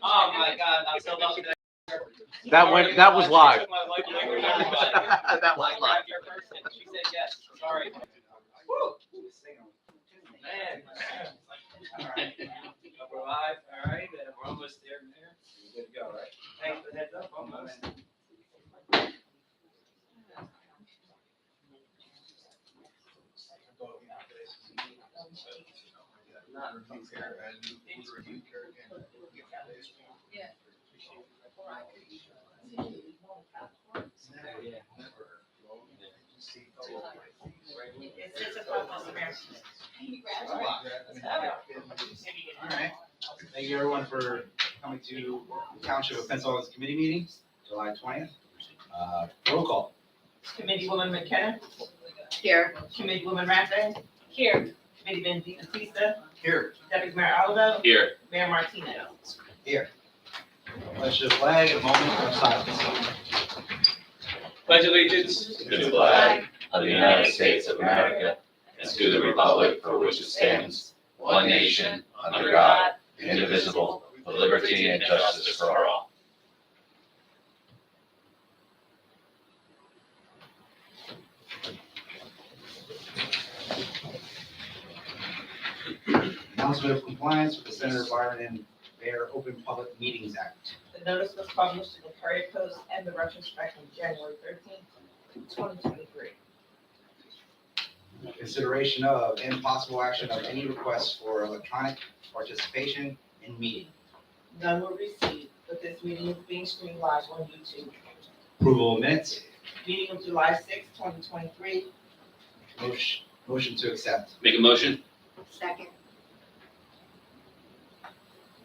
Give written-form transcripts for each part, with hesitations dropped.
Oh my God, I'm so lucky that. That was live. Took my life away from everybody. That was I live. grabbed your person. She said yes. Sorry. Woo. Man. All right. We're live. All right. We're almost there. Good to go, right? Thanks for the heads up. Almost. All right. Thank you everyone for coming to Township of Pennsauken Committee meeting, July 20th. Roll call. Committeewoman McKenna. Here. Committeewoman Rathray. Here. Committeeman DeBattista. Here. Deputy Mayor Oliver. Here. Mayor Martinez. Here. Pledge the flag, a moment of silence. Pledge allegiance to the flag of the United States of America and to the republic for which it stands, one nation, under God, indivisible, with liberty and justice for all. Announcement of compliance with the Senator Byron and Bear Open Public Meetings Act. The notice was published in the Courier Post and the retrospect on January 13th, 2023. Consideration of and possible action of any requests for electronic participation in meeting. None were received, but this meeting is being streamed live on YouTube. Approval of minutes. Meeting of July 6th, 2023. Motion to accept. Make a motion. Second.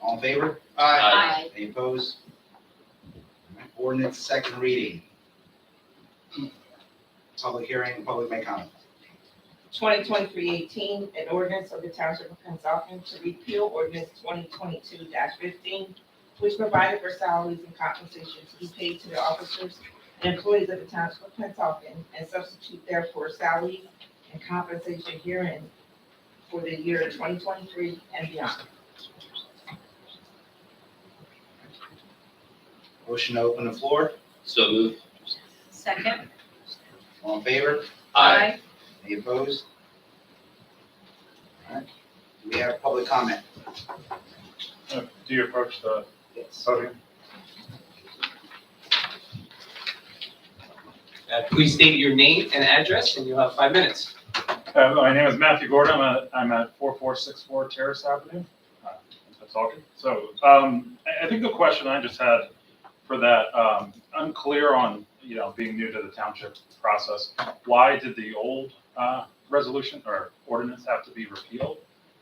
All in favor? Aye. Any opposed? Ordinance second reading. Public hearing, public may comment. 2023-18, an ordinance of the Township of Pennsauken to repeal ordinance 2022-15, which provided for salaries and compensation to be paid to the officers and employees of the Township of Pennsauken, and substitute therefore salaries and compensation herein for the year 2023 and beyond. Motion to open the floor. So move. Second. All in favor? Aye. Any opposed? All right. Do we have public comment? Do you approach the Yes. podium? Please state your name and address, and you'll have 5 minutes. My name is Matthew Gordon. I'm at 4464 Terrace Avenue, in Pennsauken. So I think the question I just had for that, I'm clear on, being new to the township process. Why did the old resolution or ordinance have to be repealed?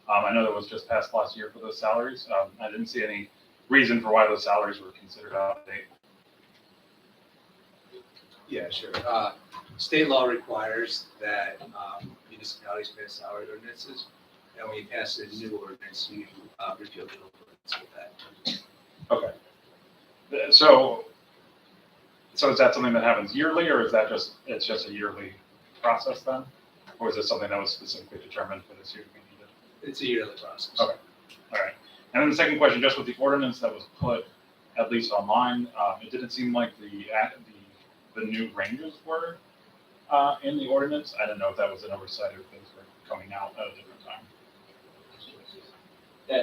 I know that was just passed last year for those salaries. I didn't see any reason for why those salaries were considered out of date. Yeah, sure. State law requires that municipalities pass salary ordinances, and when you pass a new ordinance, you repeal the old ordinance with that. Okay. So is that something that happens yearly, or is that it's just a yearly process then? Or is it something that was specifically determined for this year to be needed? It's a yearly process. Okay. All right. And then the second question, just with the ordinance that was put, at least online, it didn't seem like the new ranges were in the ordinance. I don't know if that was an oversight or if those were coming out at a different time.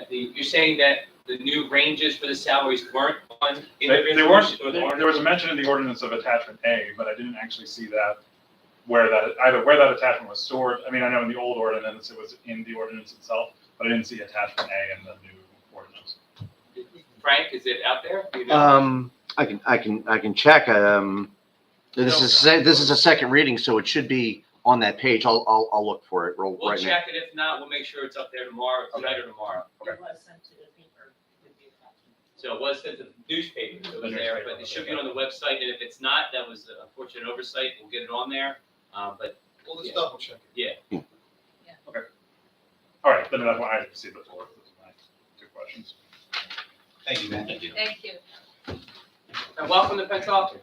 You're saying that the new ranges for the salaries weren't on in the They weren't. resolution or the There ordinance? was a mention in the ordinance of attachment A, but I didn't actually see that where that attachment was stored. I mean, I know in the old ordinance it was in the ordinance itself, but I didn't see attachment A in the new ordinance. Frank, is it out there? Do you know? I can check. This is a second reading, so it should be on that page. I'll look for it We'll right now. check it. If not, we'll make sure it's up there tomorrow, tonight or tomorrow. It was sent to the paper with the attachment. So it was sent to the newspaper, so it was The there, newspaper, but it should be okay. on the website, and if it's not, that was an unfortunate oversight, we'll get it on there. But Well, let's double check it. All right, then that's why I see the floor. Those are my two questions. Thank you, man. thank you. Thank you. And welcome to Pennsauken.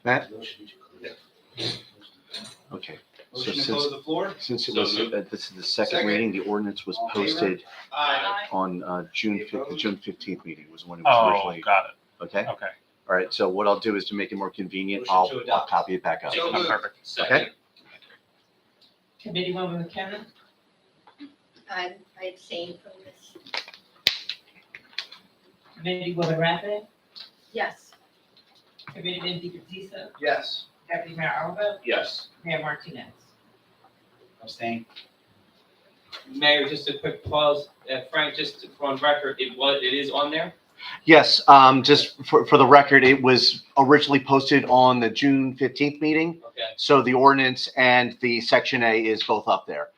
Matt? Okay. Motion to since- close the floor? Since it So was, moved. this is the second Second. reading, the ordinance was All in favor? posted Aye. on the June 15th meeting was when it was Oh, originally, got it. okay? Okay. All right, so what I'll do is to make it more convenient, Motion to I'll adopt. copy it back up. So moved. Perfect. Second. Committeewoman McKenna, I abstain from this. Committeewoman Rapid, Yes. Committeeman DePatista, Yes. Deputy Mayor Alba, Yes. Mayor Martinez. Abstain. Mayor, just a quick pause. Frank, just on record, it is on there? Yes, just for the record, it was originally posted on the June 15th meeting. Okay. So the ordinance and the section A is both up there.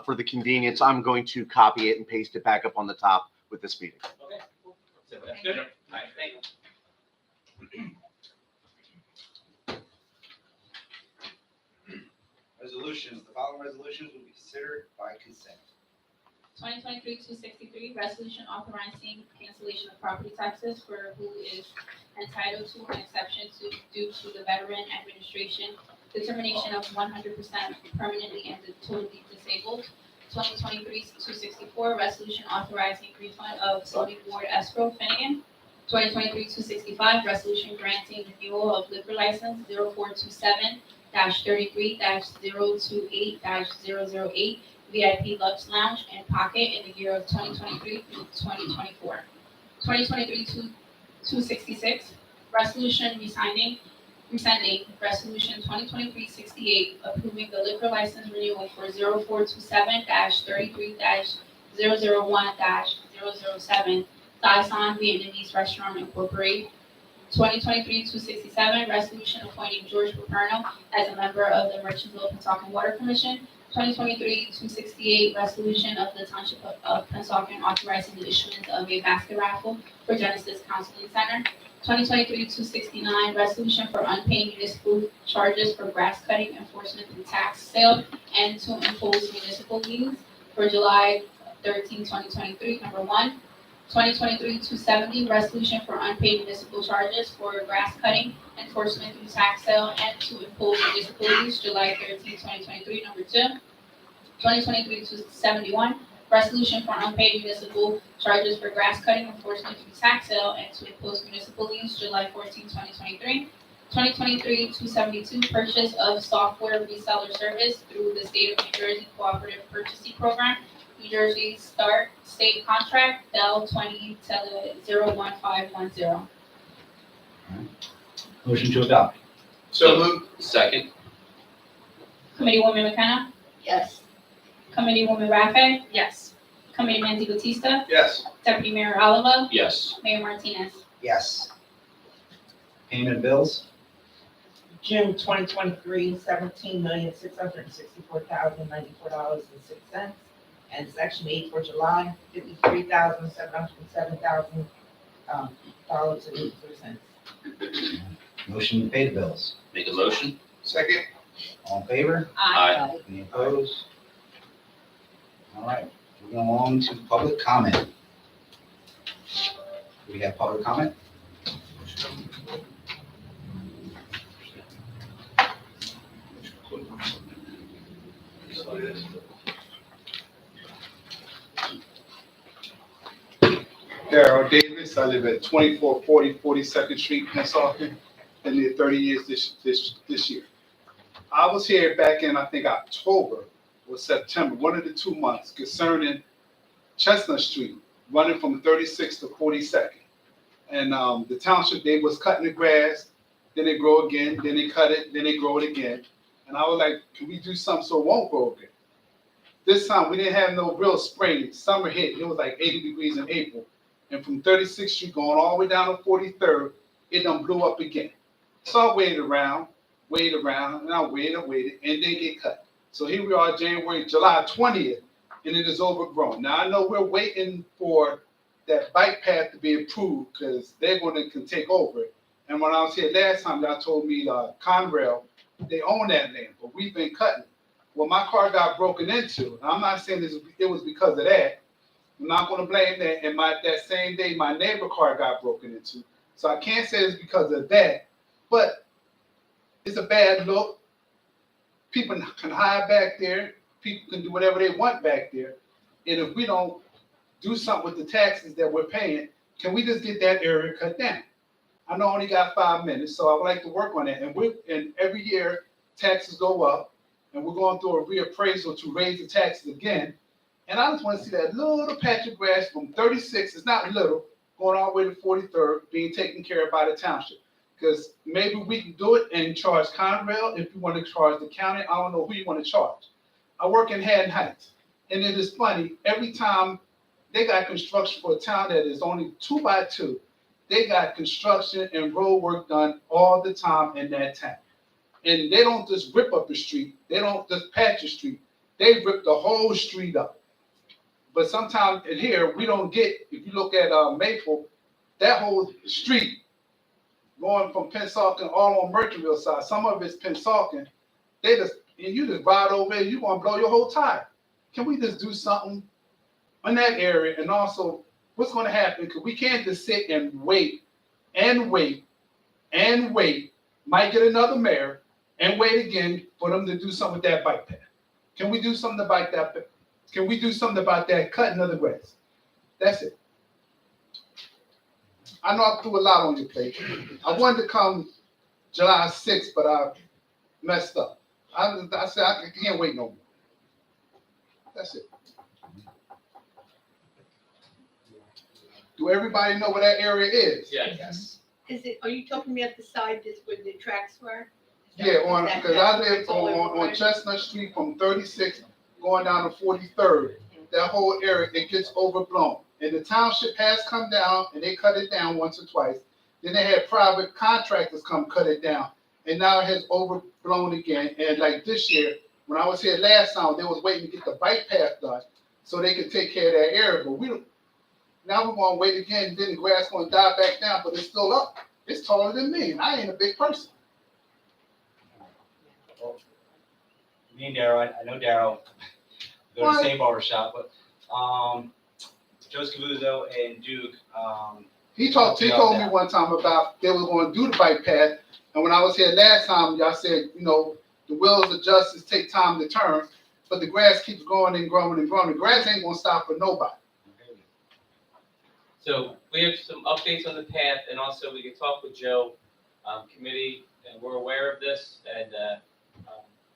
For the convenience, I'm going to copy it and paste it back up on the top with this meeting. Okay, cool. So that's good. All right, thank you. Resolutions, the following resolutions will be considered by consent. 2023-263, resolution authorizing cancellation of property taxes for who is entitled to an exception due to the veteran administration determination of 100% permanently and totally disabled. 2023-264, resolution authorizing refund of zoning board escrow Finnegan. 2023-265, resolution granting renewal of liquor license 0427-33-028-008 VIP Lux Lounge and Pocket in the year of 2023 through 2024. 2023-266, resolution rescinding resolution 2023-68, approving the liquor license renewal for 0427-33-001-007 Daesan Vietnamese Restaurant Incorporated. 2023-267, resolution appointing George Paperno as a member of the Merchantville Pennsauken Water Commission. 2023-268, resolution of the Township of Pennsauken authorizing the issuance of a basket raffle for Genesis Counseling Center. 2023-269, resolution for unpaid municipal charges for grass cutting enforcement through tax sale and to impose municipal liens for July 13, 2023, number 1. 2023-270, resolution for unpaid municipal charges for grass cutting enforcement through tax sale and to impose municipal liens July 13, 2023, number 2. 2023-271, resolution for unpaid municipal charges for grass cutting enforcement through tax sale and to impose municipal liens July 14, 2023. 2023-272, purchase of software reseller service through the State of New Jersey Cooperative Purchasing Program, New Jersey Start State Contract, Bell 20-01510. Motion to adopt. So moved. Second. Committeewoman McKenna, Yes. Committeewoman Rapid, Yes. Committeeman DeBatista, Yes. Deputy Mayor Alaba, Yes. Mayor Martinez. Yes. Payment of bills? June 2023, $17,664,094.06. And Section 8 for July, $53,707,000.83. Motion to pay the bills. Make a motion. Second. All in favor? Aye. Any opposed? All right, moving along to public comment. Do we have public comment? Darrell Davis, I live at 2440 42nd Street, Pennsauken. Been there 30 years this year. I was here back in, I think, October or September, one of the 2 months, concerning Chestnut Street, running from 36th to 42nd. And the township, they was cutting the grass, then they grow again, then they cut it, then they grow it again. And I was like, can we do something so it won't grow again? This time, we didn't have no real spring. Summer hit, it was like 80 degrees in April. And from 36th Street going all the way down to 43rd, it done blew up again. So I waited around, and I waited, and they get cut. So here we are, July 20th, and it is overgrown. Now, I know we're waiting for that bike path to be approved because they're going to take over it. And when I was here last time, y'all told me Conrail, they own that land, but we've been cutting. Well, my car got broken into. I'm not saying it was because of that. I'm not going to blame that. And that same day, my neighbor car got broken into. So I can't say it's because of that, but it's a bad look. people can hide back there, people can do whatever they want back there. And if we don't do something with the taxes that we're paying, can we just get that area cut down? I know I only got 5 minutes, so I would like to work on that. And every year taxes go up, and we're going through a reappraisal to raise the taxes again. And I just want to see that little patch of grass from 36, it's not little, going all the way to 43rd, being taken care of by the township. Because maybe we can do it and charge Conrail if you want to charge the county. I don't know who you want to charge. I work in Haddon Heights, and it is funny, every time they got construction for a town that is only 2 by 2, they got construction and road work done all the time in that town. And they don't just rip up the street. They don't just patch the street. They rip the whole street up. But sometimes in here, we don't get, if you look at Maple, that whole street going from Pennsauken all on Mercantile side, some of it's Pennsauken, they just, and you just ride over it, you're going to blow your whole tire. Can we just do something in that area? And also, what's going to happen? Because we can't just sit and wait and wait and wait, might get another mayor, and wait again for them to do something with that bike path. Can we do something about that? Can we do something about that cutting of the grass? That's it. I know I threw a lot on your plate. I wanted to come July 6th, but I messed up. I said I can't wait no more. That's it. Do everybody know where that area is? Yes. Are you talking about the side that's where the tracks were? Yeah, because I live on Chestnut Street from 36 going down to 43rd. That whole area, it gets overblown. And the township has come down and they cut it down once or twice. Then they had private contractors come cut it down. And now it has overblown again. And like this year, when I was here last time, they was waiting to get the bike path done so they could take care of that area. But now we're going to wait again. Then the grass going to die back down, but it's still up. It's taller than me, and I ain't a big person. Well, me and Daryl, I know Daryl, go to the same barber shop, but Joe Scavuzzo and Duke. He told me one time about they were going to do the bike path, and when I was here last time, y'all said, you know, the wheels of justice take time to turn, but the grass keeps growing and growing and growing. The grass ain't going to stop for nobody. So we have some updates on the path, and also we can talk with Joe, committee, and we're aware of this, and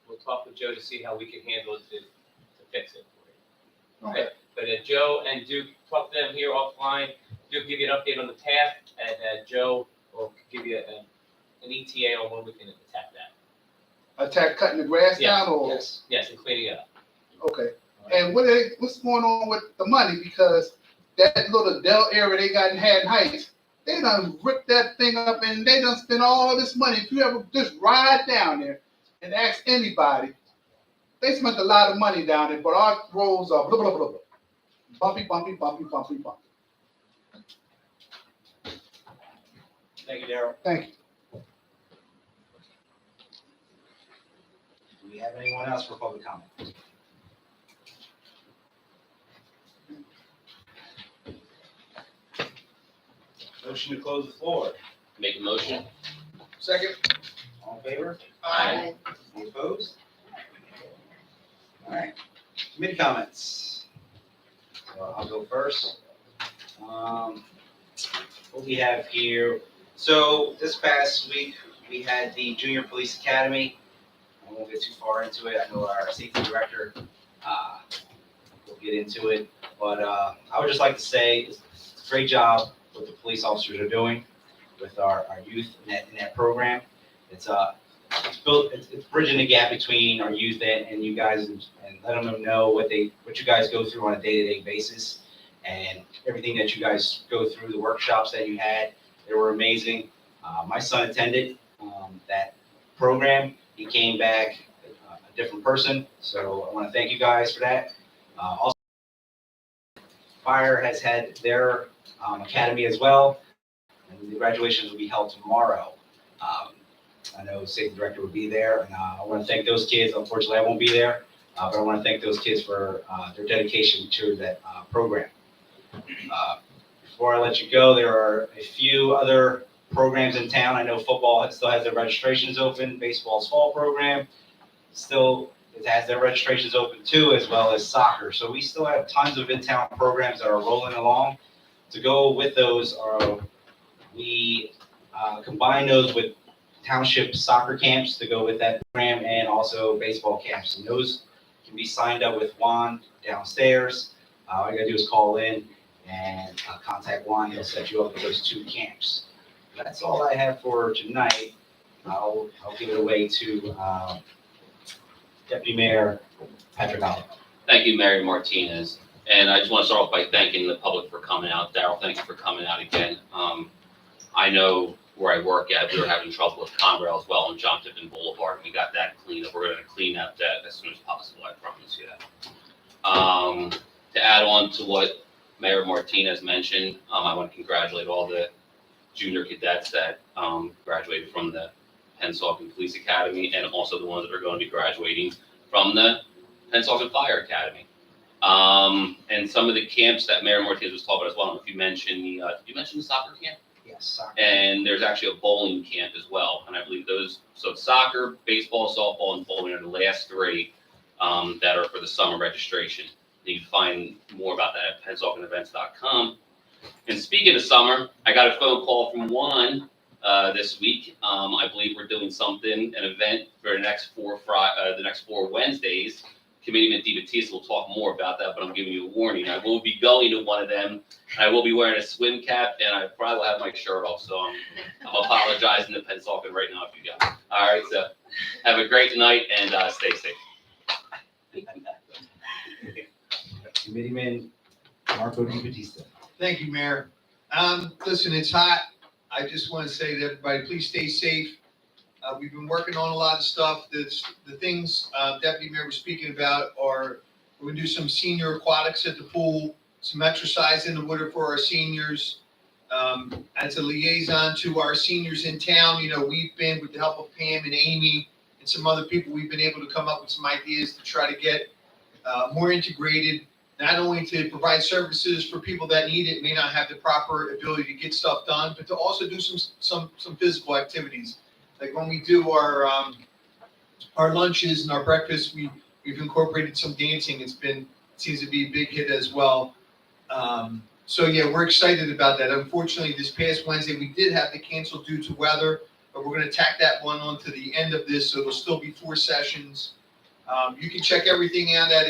we'll talk with Joe to see how we can handle it to fix it for you. Okay. But Joe and Duke, talk to them here offline. Duke give you an update on the path, and Joe will give you an ETA on when we can attack that. Attack cutting the grass down, or yes, and cleaning it up. Okay. And what's going on with the money? Because that little Dell area they got in Haddon Heights, they done ripped that thing up and they done spent all this money. If you ever just ride down there and ask anybody, they spent a lot of money down there, but our roads are blah, blah, blah, blah. Bumpy, bumpy, bumpy, bumpy, bumpy. Thank you, Daryl. Thank you. Do we have anyone else for public comment? Motion to close the floor. Make a motion. Second. All in favor? Aye. Any opposed? All right. Committee comments. So I'll go first. What we have here. So this past week, we had the Junior Police Academy. I won't get too far into it. I know our safety director will get into it. But I would just like to say it's a great job what the police officers are doing with our youth in that program. It's bridging the gap between our youth and you guys, and letting them know what you guys go through on a day-to-day basis, and everything that you guys go through, the workshops that you had, they were amazing. My son attended that program. He came back a different person, so I want to thank you guys for that. Also, Fire has had their academy as well, and the graduations will be held tomorrow. I know safety director will be there, and I want to thank those kids. Unfortunately, I won't be there, but I want to thank those kids for their dedication to that program. Before I let you go, there are a few other programs in town. I know football still has their registrations open, baseball's fall program. still, it has their registrations open too, as well as soccer. So we still have tons of in-town programs that are rolling along. To go with those we combine those with township soccer camps to go with that program, and also baseball camps. And those can be signed up with Juan downstairs. All you gotta do is call in and contact Juan. He'll set you up with those 2 camps. That's all I have for tonight. I'll give it away to Deputy Mayor Patrick Oliver. Thank you, Mary Martinez. And I just want to start off by thanking the public for coming out. Daryl, thank you for coming out again. I know where I work at, we were having trouble with Conrail as well on John Tipton Boulevard. We got that cleaned up. We're going to clean up that as soon as possible. I promise you that. To add on to what Mayor Martinez mentioned, I want to congratulate all the junior cadets that graduated from the Pennsauken Police Academy, and also the ones that are going to be graduating from the Pennsauken Fire Academy. And some of the camps that Mayor Martinez was talking about as well. I don't know if you mentioned the soccer camp? Yes, soccer. And there's actually a bowling camp as well. And I believe those, so soccer, baseball, softball, and bowling are the last 3 that are for the summer registration. You can find more about that at PensaukenEvents.com. And speaking of summer, I got a phone call from Juan this week. I believe we're doing an event for the next 4 Wednesdays. Committeeman DeBattista will talk more about that, but I'm giving you a warning. I will be going to one of them. I will be wearing a swim cap, and I probably will have my shirt off, so I'm apologizing to Pennsauken right now if you got it. All right, so have a great night, and stay safe. Committeeman Marco DeBattista. Thank you, Mayor. Listen, it's hot. I just want to say to everybody, please stay safe. We've been working on a lot of stuff. The things Deputy Mayor was speaking about are, we're going to do some senior aquatics at the pool, some exercise in the water for our seniors. As a liaison to our seniors in town, we've been, with the help of Pam and Amy and some other people, we've been able to come up with some ideas to try to get more integrated, not only to provide services for people that need it, may not have the proper ability to get stuff done, but to also do some physical activities. Like when we do our lunches and our breakfast, we've incorporated some dancing. It seems to be a big hit as well. So yeah, we're excited about that. Unfortunately, this past Wednesday, we did have to cancel due to weather, but we're going to tack that one on to the end of this, so there'll still be 4 sessions. You can check everything out at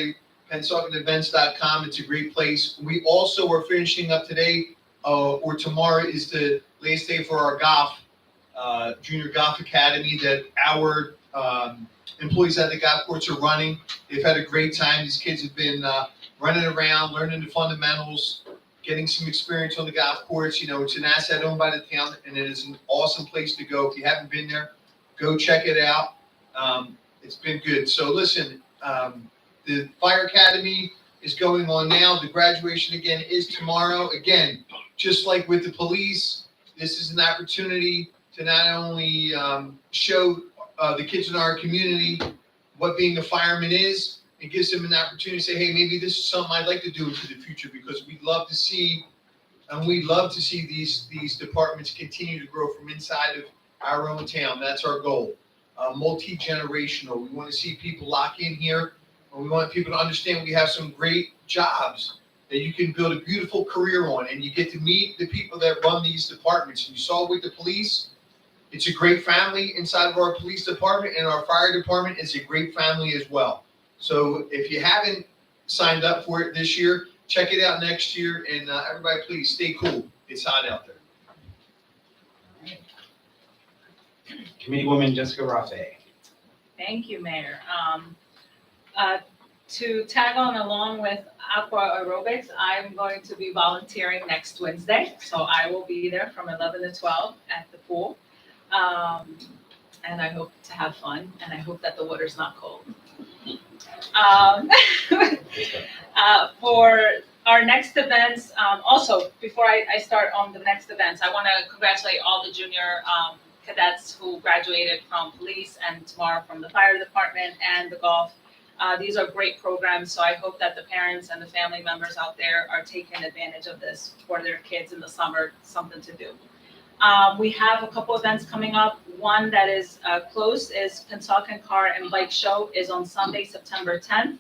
PensaukenEvents.com. It's a great place. We also are finishing up today, or tomorrow is the last day for our golf, junior golf academy that our employees at the golf course are running. They've had a great time. These kids have been running around, learning the fundamentals, getting some experience on the golf course. It's an asset owned by the town, and it is an awesome place to go. If you haven't been there, go check it out. It's been good. So listen, the Fire Academy is going on now. The graduation again is tomorrow. Again, just like with the police, this is an opportunity to not only show the kids in our community what being a fireman is, it gives them an opportunity to say, hey, maybe this is something I'd like to do into the future, because we'd love to see these departments continue to grow from inside of our own town. That's our goal. Multi-generational. We want to see people lock in here, and we want people to understand we have some great jobs that you can build a beautiful career on, and you get to meet the people that run these departments. And you saw with the police, it's a great family inside of our police department, and our fire department is a great family as well. So if you haven't signed up for it this year, check it out next year, and everybody please stay cool. It's hot out there. Committeewoman Jessica Rafe. Thank you, Mayor. To tag on along with aqua aerobics, I'm going to be volunteering next Wednesday. So I will be there from 11 to 12 at the pool. And I hope to have fun, and I hope that the water's not cold. For our next events, also, before I start on the next events, I want to congratulate all the junior cadets who graduated from police and tomorrow from the fire department and the golf. These are great programs, so I hope that the parents and the family members out there are taking advantage of this for their kids in the summer, something to do. We have a couple events coming up. One that is close is Pennsauken Car and Bike Show is on Sunday, September 10th,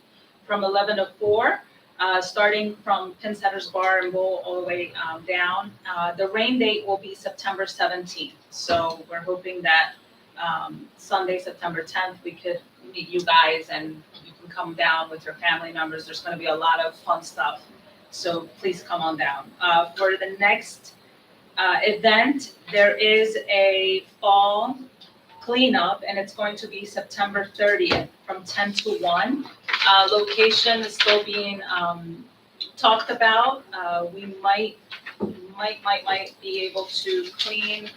from 11 to 4, starting from Pinsetter's Bar and Bowl all the way down. The rain date will be September 17th, so we're hoping that Sunday, September 10th, we could meet you guys and you can come down with your family members. There's going to be a lot of fun stuff, so please come on down. For the next event, there is a fall cleanup, and it's going to be September 30th from 10 to 1. Location is still being talked about. We might be able to clean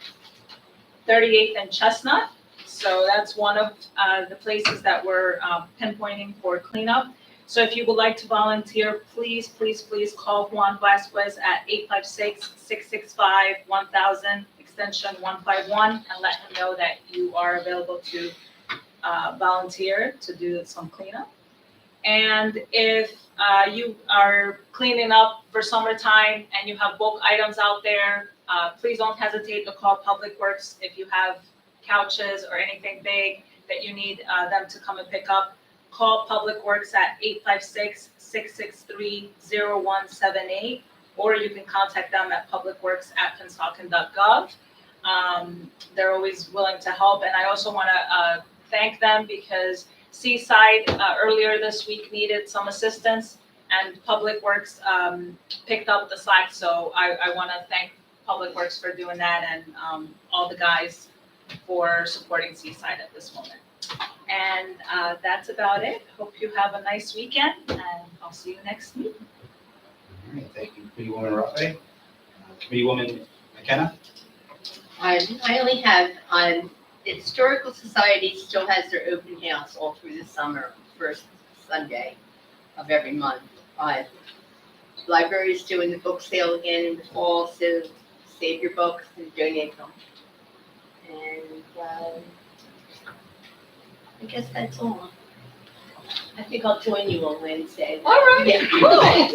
38th and Chestnut. So that's one of the places that we're pinpointing for cleanup. So if you would like to volunteer, please call Juan Vasquez at 856-665-1000, extension 151, and let him know that you are available to volunteer to do some cleanup. And if you are cleaning up for summertime and you have bulk items out there, please don't hesitate to call Public Works if you have couches or anything big that you need them to come and pick up. Call Public Works at 856-663-0178, or you can contact them at publicworks@pennsauken.gov. They're always willing to help, and I also want to thank them because Seaside earlier this week needed some assistance, and Public Works picked up the slack. So I want to thank Public Works for doing that, and all the guys for supporting Seaside at this moment. And that's about it. Hope you have a nice weekend, and I'll see you next week. All right, thank you, Committee Woman Rafe. Committee Woman McKenna? I only have, the Historical Society still has their open house all through the summer, first Sunday of every month. Library is doing the book sale again in the fall, so save your books and donate them. And I guess that's all. I think I'll join you on Wednesday. All right. Yeah. Cool. Yay!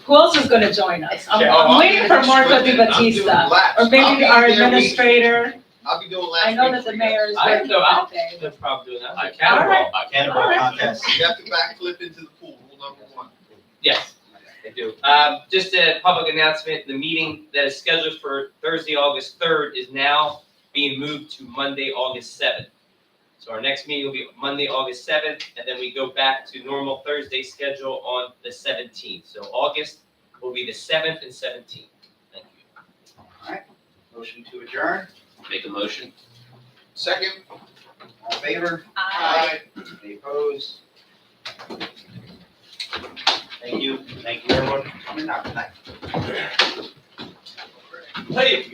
Who else is going to join us? I'm waiting for Marco Di Battista, or maybe our administrator. I'll be doing last I know week that for the you mayor is I working know, that day. They're probably doing that. I All can right. Cannonball contest. guys. You have to backflip into the pool, rule number 1. Yes, I do. Just a public announcement, the meeting that is scheduled for Thursday, August 3rd is now being moved to Monday, August 7th. So our next meeting will be Monday, August 7th, and then we go back to normal Thursday schedule on the 17th. So August will be the 7th and 17th. Thank you. All right, motion to adjourn. Make a motion. Second. All in favor? Aye. Any opposed? Thank you everyone for coming out tonight. Hey.